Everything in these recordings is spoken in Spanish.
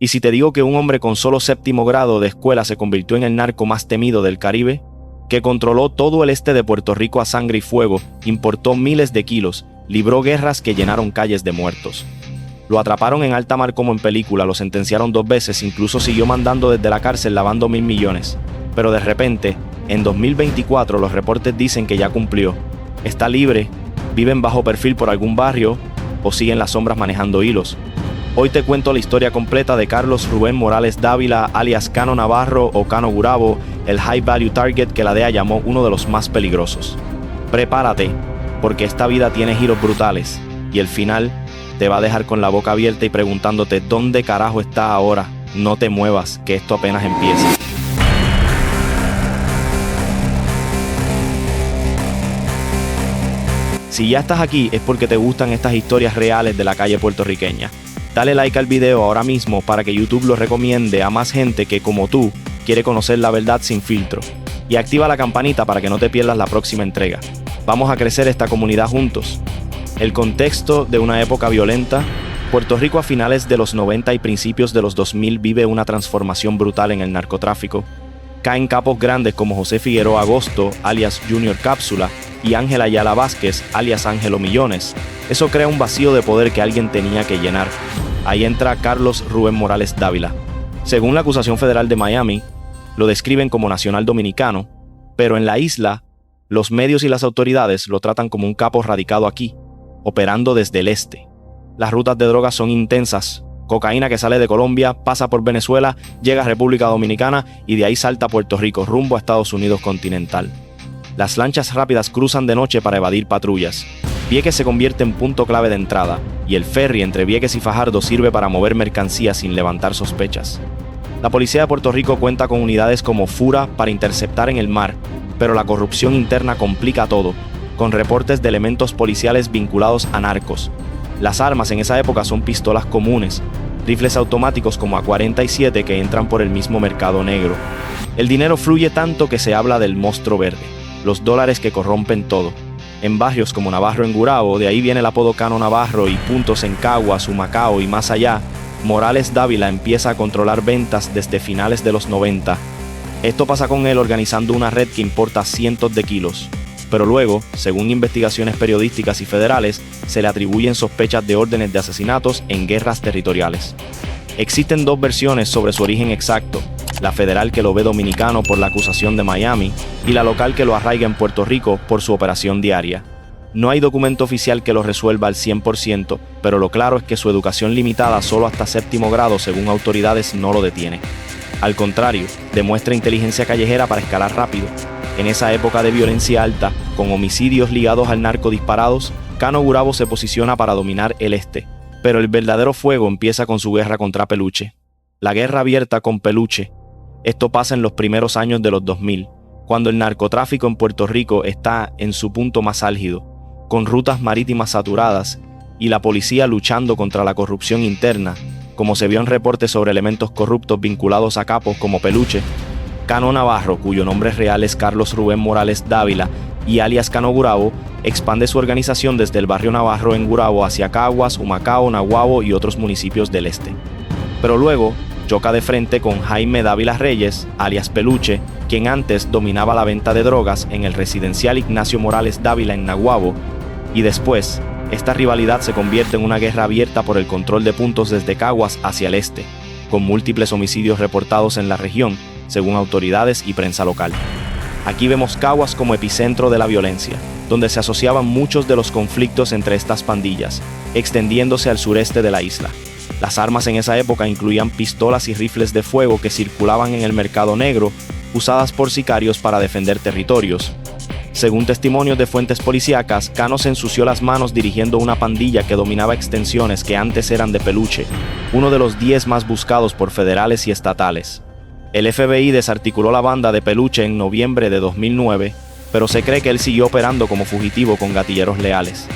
Y si te digo que un hombre con solo séptimo grado de escuela se convirtió en el narco más temido del Caribe, que controló todo el este de Puerto Rico a sangre y fuego, importó miles de kilos, libró guerras que llenaron calles de muertos. Lo atraparon en alta mar como en película, lo sentenciaron 2 veces, incluso siguió mandando desde la cárcel lavando 1.000 millones. Pero de repente, en 2024 los reportes dicen que ya cumplió. Está libre, vive en bajo perfil por algún barrio o sigue en las sombras manejando hilos. Hoy te cuento la historia completa de Carlos Rubén Morales Dávila, alias Cano Navarro o Cano Gurabo, el high value target que la DEA llamó uno de los más peligrosos. Prepárate, porque esta vida tiene giros brutales y el final te va a dejar con la boca abierta y preguntándote ¿dónde carajo está ahora? No te muevas, que esto apenas empieza. Si ya estás aquí es porque te gustan estas historias reales de la calle puertorriqueña. Dale like al video ahora mismo para que YouTube lo recomiende a más gente que, como tú, quiere conocer la verdad sin filtro. Y activa la campanita para que no te pierdas la próxima entrega. Vamos a crecer esta comunidad juntos. El contexto de una época violenta. Puerto Rico a finales de los 90 y principios de los 2000 vive una transformación brutal en el narcotráfico. Caen capos grandes como José Figueroa Agosto, alias Junior Cápsula, y Ángel Ayala Vázquez, alias Ángelo Millones. Eso crea un vacío de poder que alguien tenía que llenar. Ahí entra Carlos Rubén Morales Dávila. Según la acusación federal de Miami, lo describen como nacional dominicano, pero en la isla, los medios y las autoridades lo tratan como un capo radicado aquí, operando desde el este. Las rutas de drogas son intensas. Cocaína que sale de Colombia, pasa por Venezuela, llega a República Dominicana y de ahí salta a Puerto Rico, rumbo a Estados Unidos continental. Las lanchas rápidas cruzan de noche para evadir patrullas. Vieques se convierte en punto clave de entrada, y el ferry entre Vieques y Fajardo sirve para mover mercancías sin levantar sospechas. La policía de Puerto Rico cuenta con unidades como FURA para interceptar en el mar, pero la corrupción interna complica todo, con reportes de elementos policiales vinculados a narcos. Las armas en esa época son pistolas comunes, rifles automáticos como A-47 que entran por el mismo mercado negro. El dinero fluye tanto que se habla del monstruo verde, los dólares que corrompen todo. En barrios como Navarro en Gurabo, de ahí viene el apodo Cano Navarro, y puntos en Caguas, Humacao y más allá, Morales Dávila empieza a controlar ventas desde finales de los 90. Esto pasa con él organizando una red que importa cientos de kilos. Pero luego, según investigaciones periodísticas y federales, se le atribuyen sospechas de órdenes de asesinatos en guerras territoriales. Existen 2 versiones sobre su origen exacto, la federal que lo ve dominicano por la acusación de Miami y la local que lo arraiga en Puerto Rico por su operación diaria. No hay documento oficial que lo resuelva al 100%, pero lo claro es que su educación limitada solo hasta 7º grado según autoridades no lo detiene. Al contrario, demuestra inteligencia callejera para escalar rápido. En esa época de violencia alta, con homicidios ligados al narco disparados, Cano Gurabo se posiciona para dominar el este. Pero el verdadero fuego empieza con su guerra contra Peluche. La guerra abierta con Peluche. Esto pasa en los primeros años de los 2000, cuando el narcotráfico en Puerto Rico está en su punto más álgido, con rutas marítimas saturadas y la policía luchando contra la corrupción interna, como se vio en reportes sobre elementos corruptos vinculados a capos como Peluche. Cano Navarro, cuyo nombre real es Carlos Rubén Morales Dávila y alias Cano Gurabo, expande su organización desde el barrio Navarro en Gurabo hacia Caguas, Humacao, Naguabo y otros municipios del este. Pero luego choca de frente con Jaime Dávila Reyes, alias Peluche, quien antes dominaba la venta de drogas en el residencial Ignacio Morales Dávila en Naguabo, y después, esta rivalidad se convierte en una guerra abierta por el control de puntos desde Caguas hacia el este, con múltiples homicidios reportados en la región, según autoridades y prensa local. Aquí vemos Caguas como epicentro de la violencia, donde se asociaban muchos de los conflictos entre estas pandillas, extendiéndose al sureste de la isla. Las armas en esa época incluían pistolas y rifles de fuego que circulaban en el mercado negro, usadas por sicarios para defender territorios. Según testimonios de fuentes policíacas, Cano se ensució las manos dirigiendo una pandilla que dominaba extensiones que antes eran de Peluche, uno de los 10 más buscados por federales y estatales. El FBI desarticuló la banda de Peluche en noviembre de 2009, pero se cree que él siguió operando como fugitivo con gatilleros leales.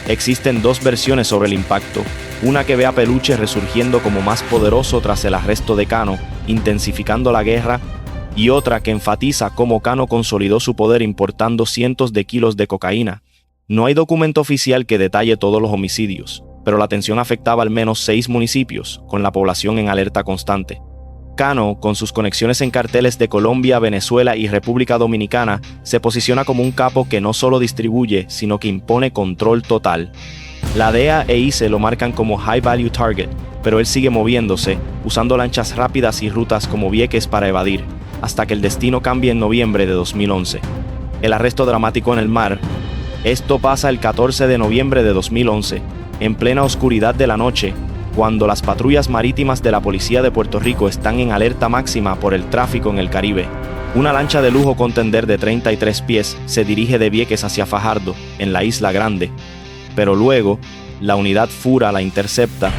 Existen 2 versiones sobre el impacto, una que ve a Peluche resurgiendo como más poderoso tras el arresto de Cano, intensificando la guerra, y otra que enfatiza cómo Cano consolidó su poder importando cientos de kilos de cocaína. No hay documento oficial que detalle todos los homicidios, pero la tensión afectaba al menos 6 municipios, con la población en alerta constante. Cano, con sus conexiones en carteles de Colombia, Venezuela y República Dominicana, se posiciona como un capo que no solo distribuye, sino que impone control total. La DEA e ICE lo marcan como High Value Target, pero él sigue moviéndose, usando lanchas rápidas y rutas como Vieques para evadir, hasta que el destino cambia en noviembre de 2011. El arresto dramático en el mar. Esto pasa el 14 de noviembre de 2011, en plena oscuridad de la noche, cuando las patrullas marítimas de la Policía de Puerto Rico están en alerta máxima por el tráfico en el Caribe. Una lancha de lujo contender de 33 pies se dirige de Vieques hacia Fajardo, en la Isla Grande. Pero luego, la unidad Fura la intercepta,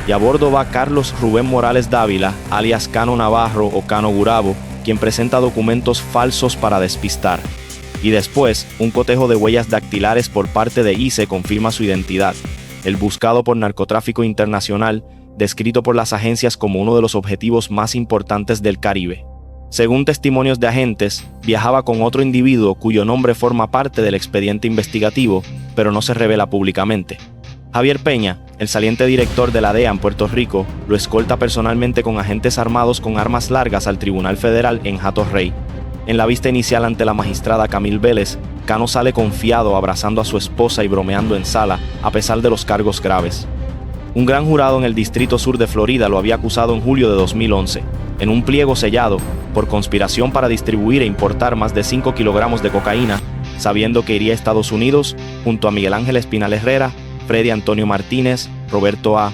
y a bordo va Carlos Rubén Morales Dávila, alias Cano Navarro o Cano Gurabo, quien presenta documentos falsos para despistar. Y después, un cotejo de huellas dactilares por parte de ICE confirma su identidad. El buscado por narcotráfico internacional, descrito por las agencias como uno de los objetivos más importantes del Caribe. Según testimonios de agentes, viajaba con otro individuo cuyo nombre forma parte del expediente investigativo, pero no se revela públicamente. Javier Peña, el saliente director de la DEA en Puerto Rico, lo escolta personalmente con agentes armados con armas largas al Tribunal Federal en Hato Rey. En la vista inicial ante la magistrada Camil Vélez, Cano sale confiado abrazando a su esposa y bromeando en sala, a pesar de los cargos graves. Un gran jurado en el Distrito Sur de Florida lo había acusado en julio de 2011, en un pliego sellado, por conspiración para distribuir e importar más de 5 kilogramos de cocaína, sabiendo que iría a Estados Unidos, junto a Miguel Ángel Espinal Herrera, Freddy Antonio Martínez, Roberto A.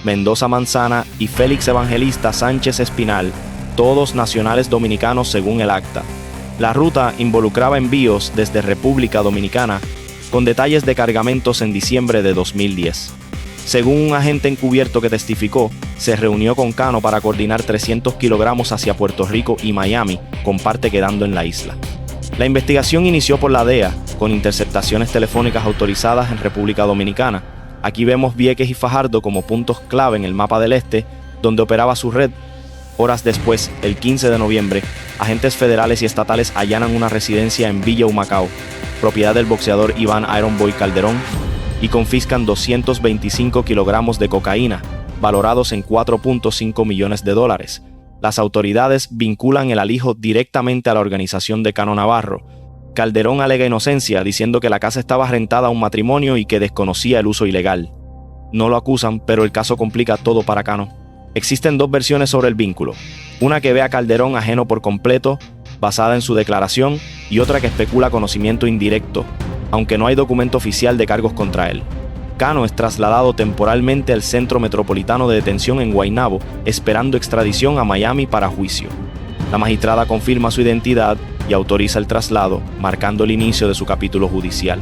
Mendoza Manzana y Félix Evangelista Sánchez Espinal, todos nacionales dominicanos según el acta. La ruta involucraba envíos desde República Dominicana, con detalles de cargamentos en diciembre de 2010. Según un agente encubierto que testificó, se reunió con Cano para coordinar 300 kilogramos hacia Puerto Rico y Miami, con parte quedando en la isla. La investigación inició por la DEA, con interceptaciones telefónicas autorizadas en República Dominicana. Aquí vemos Vieques y Fajardo como puntos clave en el mapa del este, donde operaba su red. Horas después, el 15 de noviembre, agentes federales y estatales allanan una residencia en Villa Humacao, propiedad del boxeador Iván Iron Boy Calderón, y confiscan 225 kilogramos de cocaína, valorados en $4.5 millones. Las autoridades vinculan el alijo directamente a la organización de Cano Navarro. Calderón alega inocencia, diciendo que la casa estaba rentada a un matrimonio y que desconocía el uso ilegal. No lo acusan, pero el caso complica todo para Cano. Existen dos versiones sobre el vínculo, una que ve a Calderón ajeno por completo, basada en su declaración, y otra que especula conocimiento indirecto, aunque no hay documento oficial de cargos contra él. Cano es trasladado temporalmente al Centro Metropolitano de Detención en Guaynabo, esperando extradición a Miami para juicio. La magistrada confirma su identidad y autoriza el traslado, marcando el inicio de su capítulo judicial.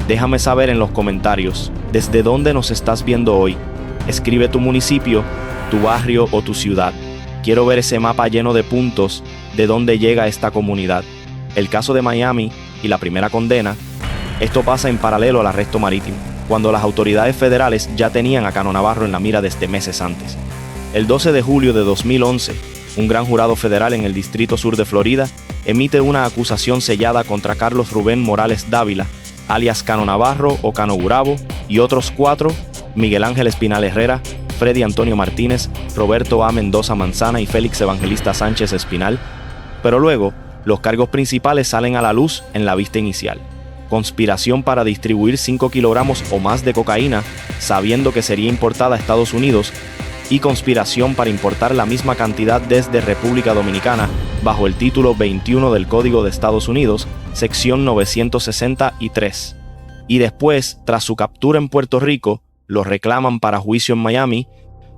Déjame saber en los comentarios, ¿desde dónde nos estás viendo hoy? Escribe tu municipio, tu barrio o tu ciudad. Quiero ver ese mapa lleno de puntos de dónde llega esta comunidad. El caso de Miami y la primera condena, esto pasa en paralelo al arresto marítimo, cuando las autoridades federales ya tenían a Cano Navarro en la mira desde meses antes. El 12 de julio de 2011, un gran jurado federal en el Distrito Sur de Florida emite una acusación sellada contra Carlos Rubén Morales Dávila, alias Cano Navarro o Cano Gurabo, y otros 4, Miguel Ángel Espinal Herrera, Freddy Antonio Martínez, Roberto A. Mendoza Manzana y Félix Evangelista Sánchez Espinal, pero luego los cargos principales salen a la luz en la vista inicial. Conspiración para distribuir 5 kilogramos o más de cocaína, sabiendo que sería importada a Estados Unidos, y conspiración para importar la misma cantidad desde República Dominicana, bajo el título 21 del Código de Estados Unidos, sección 963. Y después, tras su captura en Puerto Rico, lo reclaman para juicio en Miami,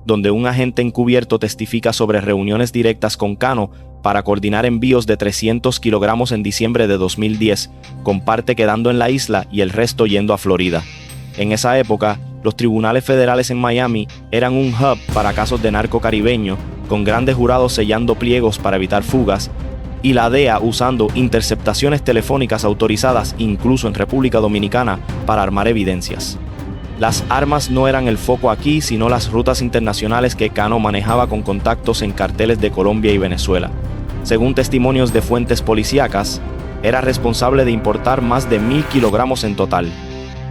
donde un agente encubierto testifica sobre reuniones directas con Cano para coordinar envíos de 300 kilogramos en diciembre de 2010, con parte quedando en la isla y el resto yendo a Florida. En esa época, los tribunales federales en Miami eran un hub para casos de narco caribeño, con grandes jurados sellando pliegos para evitar fugas, y la DEA usando interceptaciones telefónicas autorizadas incluso en República Dominicana para armar evidencias. Las armas no eran el foco aquí, sino las rutas internacionales que Cano manejaba con contactos en carteles de Colombia y Venezuela. Según testimonios de fuentes policíacas, era responsable de importar más de 1.000 kilogramos en total.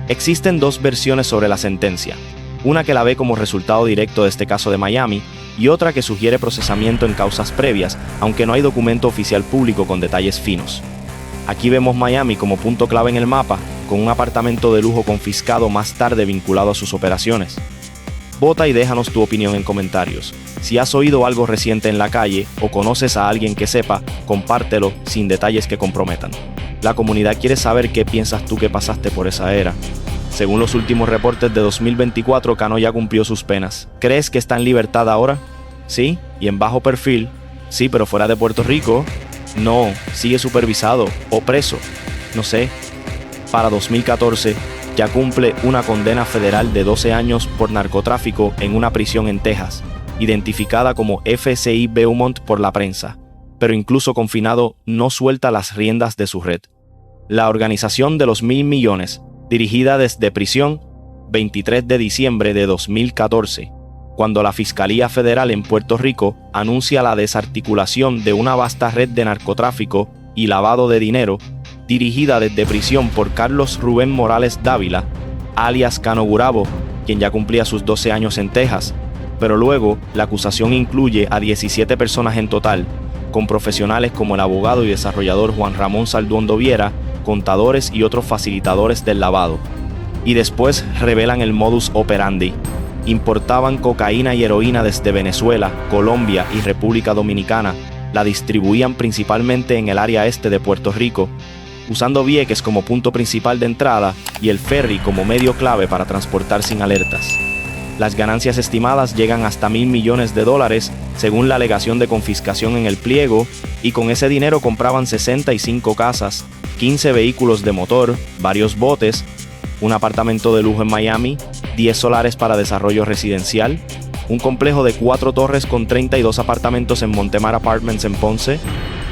Existen dos versiones sobre la sentencia. una que la ve como resultado directo de este caso de Miami y otra que sugiere procesamiento en causas previas, aunque no hay documento oficial público con detalles finos. Aquí vemos Miami como punto clave en el mapa, con un apartamento de lujo confiscado más tarde vinculado a sus operaciones. Vota y déjanos tu opinión en comentarios. Si has oído algo reciente en la calle o conoces a alguien que sepa, compártelo sin detalles que comprometan. La comunidad quiere saber qué piensas tú que pasaste por esa era. Según los últimos reportes de 2024, Cano ya cumplió sus penas. ¿Crees que está en libertad ahora? Sí, y en bajo perfil. Sí, pero fuera de Puerto Rico. No, sigue supervisado o preso. No sé. Para 2014, ya cumple una condena federal de 12 años por narcotráfico en una prisión en Texas, identificada como FCI Beaumont por la prensa, pero incluso confinado no suelta las riendas de su red. La Organización de los Mil Millones, dirigida desde prisión, 23 de diciembre de 2014, cuando la Fiscalía Federal en Puerto Rico anuncia la desarticulación de una vasta red de narcotráfico y lavado de dinero, dirigida desde prisión por Carlos Rubén Morales Dávila, alias Cano Gurabo, quien ya cumplía sus 12 años en Texas, pero luego la acusación incluye a 17 personas en total, con profesionales como el abogado y desarrollador Juan Ramón Salduondo Viera, contadores y otros facilitadores del lavado. Y después revelan el modus operandi. Importaban cocaína y heroína desde Venezuela, Colombia y República Dominicana, la distribuían principalmente en el área este de Puerto Rico, usando Vieques como punto principal de entrada y el ferry como medio clave para transportar sin alertas. Las ganancias estimadas llegan hasta $1.000 millones, según la alegación de confiscación en el pliego, y con ese dinero compraban 65 casas, 15 vehículos de motor, varios botes, un apartamento de lujo en Miami, 10 solares para desarrollo residencial, un complejo de 4 torres con 32 apartamentos en Montemar Apartments en Ponce,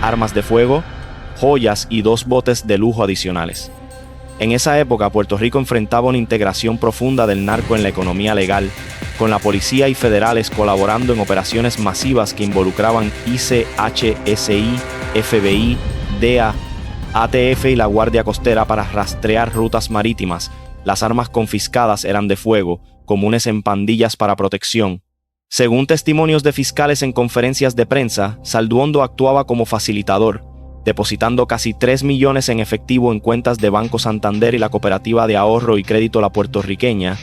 armas de fuego, joyas y 2 botes de lujo adicionales. En esa época, Puerto Rico enfrentaba una integración profunda del narco en la economía legal, con la policía y federales colaborando en operaciones masivas que involucraban ICE, HSI, FBI, DEA, ATF y la Guardia Costera para rastrear rutas marítimas. Las armas confiscadas eran de fuego, comunes en pandillas para protección. Según testimonios de fiscales en conferencias de prensa, Salduondo actuaba como facilitador, depositando casi 3 millones en efectivo en cuentas de Banco Santander y la Cooperativa de Ahorro y Crédito La Puertorriqueña,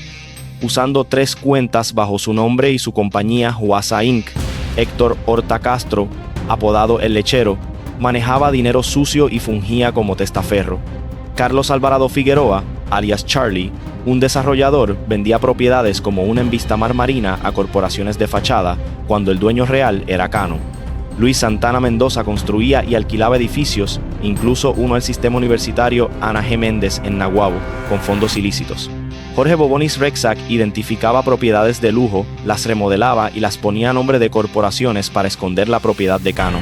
usando 3 cuentas bajo su nombre y su compañía Huasa Inc. Héctor Horta Castro, apodado El Lechero, manejaba dinero sucio y fungía como testaferro. Carlos Alvarado Figueroa, alias Charlie, un desarrollador, vendía propiedades como una en Vistamar Marina a corporaciones de fachada, cuando el dueño real era Cano. Luis Santana Mendoza construía y alquilaba edificios, incluso uno al sistema universitario Ana G. Méndez en Naguabo, con fondos ilícitos. Jorge Bobonis Rexac identificaba propiedades de lujo, las remodelaba y las ponía a nombre de corporaciones para esconder la propiedad de Cano.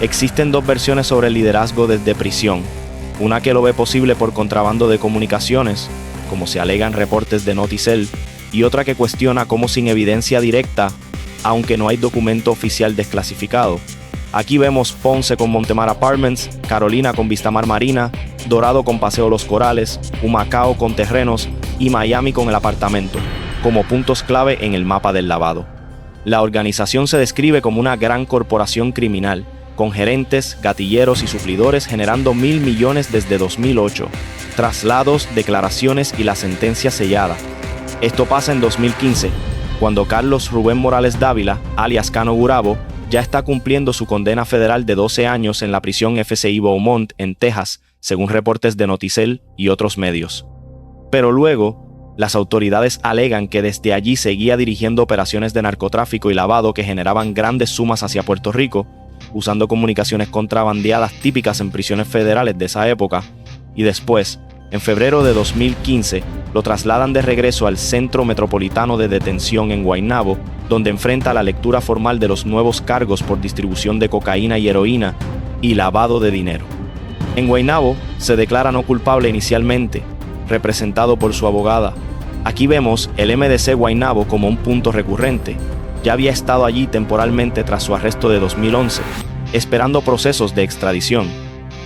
Existen 2 versiones sobre el liderazgo desde prisión, una que lo ve posible por contrabando de comunicaciones, como se alegan reportes de Noticel, y otra que cuestiona cómo sin evidencia directa, aunque no hay documento oficial desclasificado. Aquí vemos Ponce con Montemar Apartments, Carolina con Vistamar Marina, Dorado con Paseo Los Corales, Humacao con terrenos y Miami con el apartamento, como puntos clave en el mapa del lavado. La organización se describe como una gran corporación criminal, con gerentes, gatilleros y suplidores generando $1.000 millones desde 2008, traslados, declaraciones y la sentencia sellada. Esto pasa en 2015, cuando Carlos Rubén Morales Dávila, alias Cano Gurabo, ya está cumpliendo su condena federal de 12 años en la prisión FCI Beaumont en Texas, según reportes de Noticel y otros medios. Pero luego, las autoridades alegan que desde allí seguía dirigiendo operaciones de narcotráfico y lavado que generaban grandes sumas hacia Puerto Rico, usando comunicaciones contrabandeadas típicas en prisiones federales de esa época, y después, en febrero de 2015, lo trasladan de regreso al Centro Metropolitano de Detención en Guaynabo, donde enfrenta la lectura formal de los nuevos cargos por distribución de cocaína y heroína y lavado de dinero. En Guaynabo se declara no culpable inicialmente, representado por su abogada. Aquí vemos el MDC Guaynabo como un punto recurrente. Ya había estado allí temporalmente tras su arresto de 2011, esperando procesos de extradición.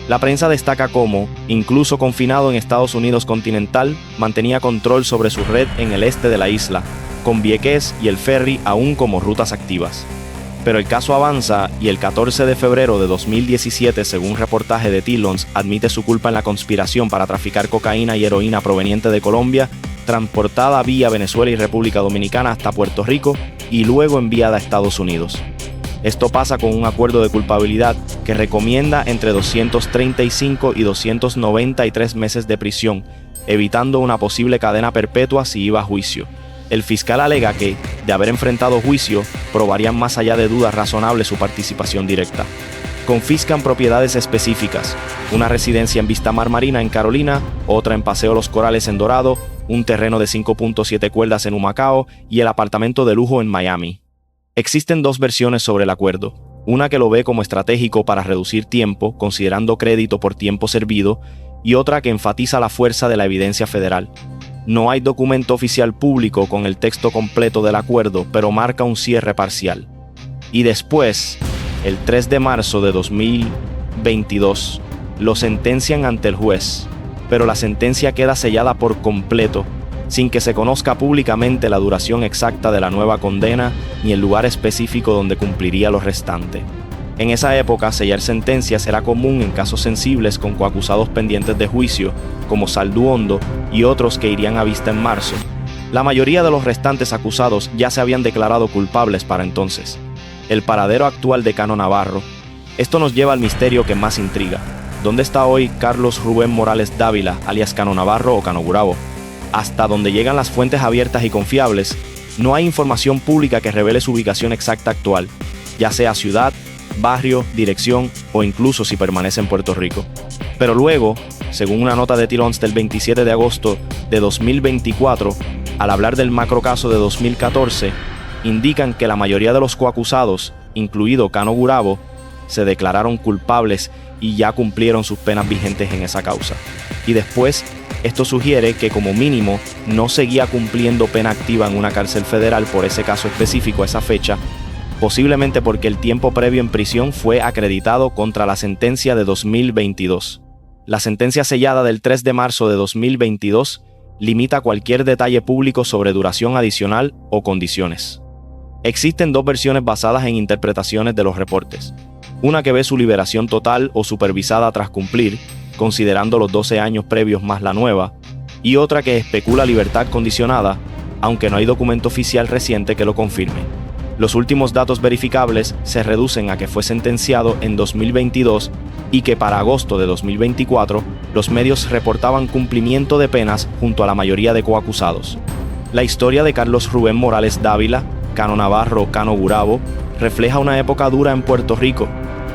La prensa destaca cómo, incluso confinado en Estados Unidos continental, mantenía control sobre su red en el este de la isla, con Vieques y el ferry aún como rutas activas. Pero el caso avanza y el 14 de febrero de 2017, según un reportaje de Tillons, admite su culpa en la conspiración para traficar cocaína y heroína proveniente de Colombia, transportada vía Venezuela y República Dominicana hasta Puerto Rico y luego enviada a Estados Unidos. Esto pasa con un acuerdo de culpabilidad que recomienda entre 235 y 293 meses de prisión, evitando una posible cadena perpetua si iba a juicio. El fiscal alega que, de haber enfrentado juicio, probarían más allá de dudas razonables su participación directa. Confiscan propiedades específicas: una residencia en Vista Mar Marina en Carolina, otra en Paseo Los Corales en Dorado, un terreno de 5.7 cuerdas en Humacao y el apartamento de lujo en Miami. Existen dos versiones sobre el acuerdo: una que lo ve como estratégico para reducir tiempo, considerando crédito por tiempo servido, y otra que enfatiza la fuerza de la evidencia federal. No hay documento oficial público con el texto completo del acuerdo, pero marca un cierre parcial. Y después, el 3 de marzo de 2022, lo sentencian ante el juez, pero la sentencia queda sellada por completo, sin que se conozca públicamente la duración exacta de la nueva condena ni el lugar específico donde cumpliría lo restante. En esa época, sellar sentencias era común en casos sensibles con coacusados pendientes de juicio, como Saldú Hondo y otros que irían a vista en marzo. La mayoría de los restantes acusados ya se habían declarado culpables para entonces. El paradero actual de Cano Navarro. Esto nos lleva al misterio que más intriga. ¿Dónde está hoy Carlos Rubén Morales Dávila, alias Cano Navarro o Cano Gurabo? Hasta donde llegan las fuentes abiertas y confiables, no hay información pública que revele su ubicación exacta actual, ya sea ciudad, barrio, dirección o incluso si permanece en Puerto Rico. Pero luego, según una nota de Tillons del 27 de agosto de 2024, al hablar del macrocaso de 2014, indican que la mayoría de los coacusados, incluido Cano Gurabo, se declararon culpables y ya cumplieron sus penas vigentes en esa causa. Y después, esto sugiere que como mínimo no seguía cumpliendo pena activa en una cárcel federal por ese caso específico a esa fecha, posiblemente porque el tiempo previo en prisión fue acreditado contra la sentencia de 2022. La sentencia sellada del 3 de marzo de 2022 limita cualquier detalle público sobre duración adicional o condiciones. Existen dos versiones basadas en interpretaciones de los reportes. Una que ve su liberación total o supervisada tras cumplir, considerando los 12 años previos más la nueva, y otra que especula libertad condicionada, aunque no hay documento oficial reciente que lo confirme. Los últimos datos verificables se reducen a que fue sentenciado en 2022 y que para agosto de 2024 los medios reportaban cumplimiento de penas junto a la mayoría de coacusados. La historia de Carlos Rubén Morales Dávila, Cano Navarro, Cano Gurabo, refleja una época dura en Puerto Rico: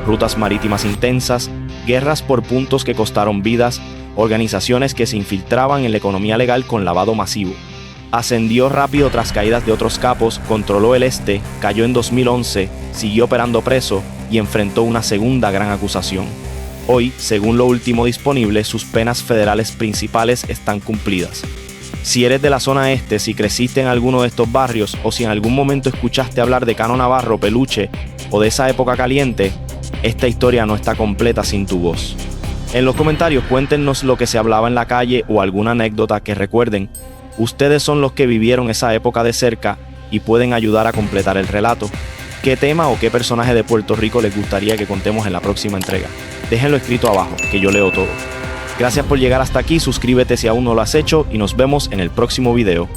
rutas marítimas intensas, guerras por puntos que costaron vidas, organizaciones que se infiltraban en la economía legal con lavado masivo. Ascendió rápido tras caídas de otros capos, controló el este, cayó en 2011, siguió operando preso y enfrentó una segunda gran acusación. Hoy, según lo último disponible, sus penas federales principales están cumplidas. Si eres de la zona este, si creciste en alguno de estos barrios o si en algún momento escuchaste hablar de Cano Navarro, Peluche o de esa época caliente, esta historia no está completa sin tu voz. En los comentarios cuéntenos lo que se hablaba en la calle o alguna anécdota que recuerden. Ustedes son los que vivieron esa época de cerca y pueden ayudar a completar el relato. ¿Qué tema o qué personaje de Puerto Rico les gustaría que contemos en la próxima entrega? Déjenlo escrito abajo, que yo leo todo. Gracias por llegar hasta aquí, suscríbete si aún no lo has hecho y nos vemos en el próximo video.